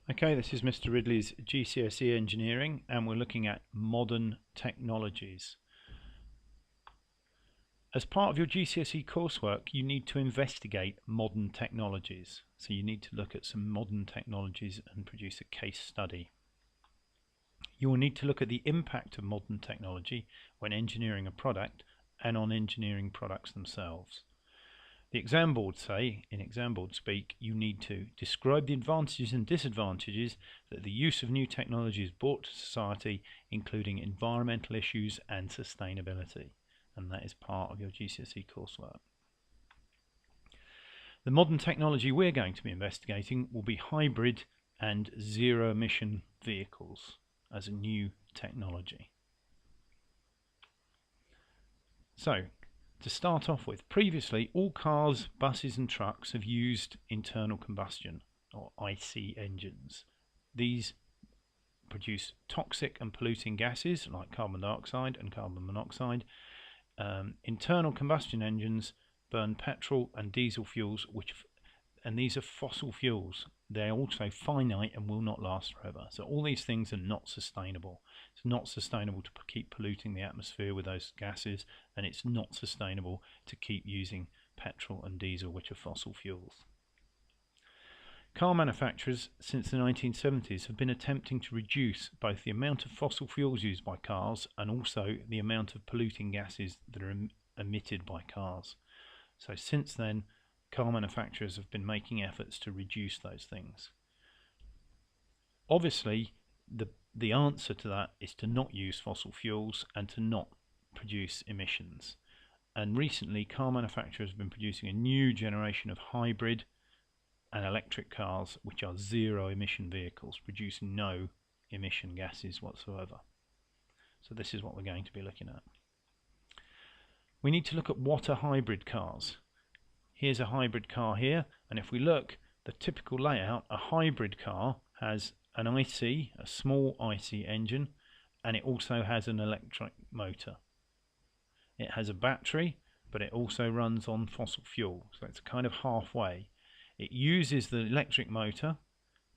Okay, this is Mr. Ridley's GCSE Engineering, and we're looking at modern technologies. As part of your GCSE coursework, you need to investigate modern technologies. So you need to look at some modern technologies and produce a case study. You will need to look at the impact of modern technology when engineering a product and on engineering products themselves. The exam boards say, in exam board speak, you need to describe the advantages and disadvantages that the use of new technology has brought to society, including environmental issues and sustainability. And that is part of your GCSE coursework. The modern technology we're going to be investigating will be hybrid and zero emission vehicles as a new technology. So, to start off with, previously all cars, buses and trucks have used internal combustion or IC engines. These produce toxic and polluting gases like carbon dioxide and carbon monoxide. Internal combustion engines burn petrol and diesel fuels, and these are fossil fuels. They're also finite and will not last forever. So all these things are not sustainable. It's not sustainable to keep polluting the atmosphere with those gases, and it's not sustainable to keep using petrol and diesel, which are fossil fuels. Car manufacturers since the 1970s have been attempting to reduce both the amount of fossil fuels used by cars and also the amount of polluting gases that are emitted by cars. So since then, car manufacturers have been making efforts to reduce those things. Obviously, the answer to that is to not use fossil fuels and to not produce emissions. And recently, car manufacturers have been producing a new generation of hybrid and electric cars, which are zero emission vehicles, producing no emission gases whatsoever. So this is what we're going to be looking at. We need to look at what are hybrid cars. Here's a hybrid car here, and if we look, the typical layout, a hybrid car has an IC, a small IC engine, and it also has an electric motor. It has a battery, but it also runs on fossil fuel, so it's kind of halfway. It uses the electric motor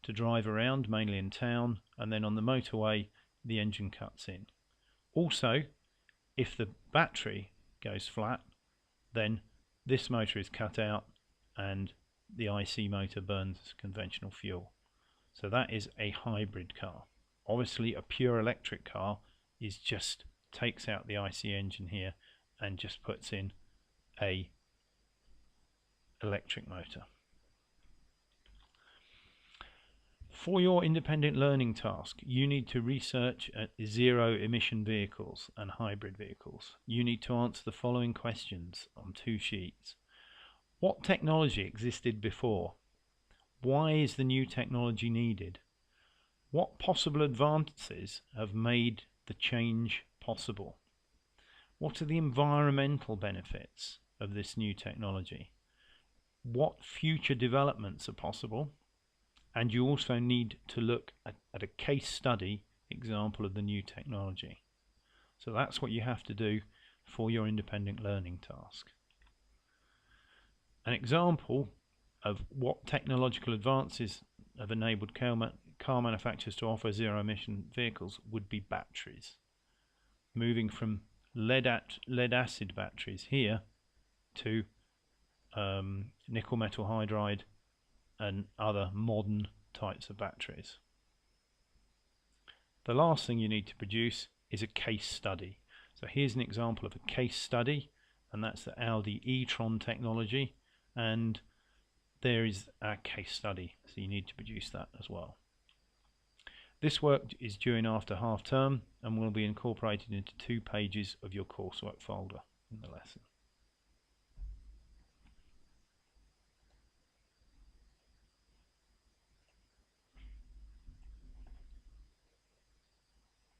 to drive around, mainly in town, and then on the motorway the engine cuts in. Also, if the battery goes flat, then this motor is cut out and the IC motor burns conventional fuel. So that is a hybrid car. Obviously a pure electric car is just takes out the IC engine here and just puts in a electric motor. For your independent learning task, you need to research zero emission vehicles and hybrid vehicles. You need to answer the following questions on 2 sheets. What technology existed before? Why is the new technology needed? What possible advances have made the change possible? What are the environmental benefits of this new technology? What future developments are possible? And you also need to look at a case study example of the new technology. So that's what you have to do for your independent learning task. An example of what technological advances have enabled car manufacturers to offer zero emission vehicles would be batteries. Moving from lead acid batteries here to nickel metal hydride and other modern types of batteries. The last thing you need to produce is a case study. So here's an example of a case study, and that's the Audi e-tron technology, and there is our case study, so you need to produce that as well. This work is due in after half term and will be incorporated into 2 pages of your coursework folder in the lesson.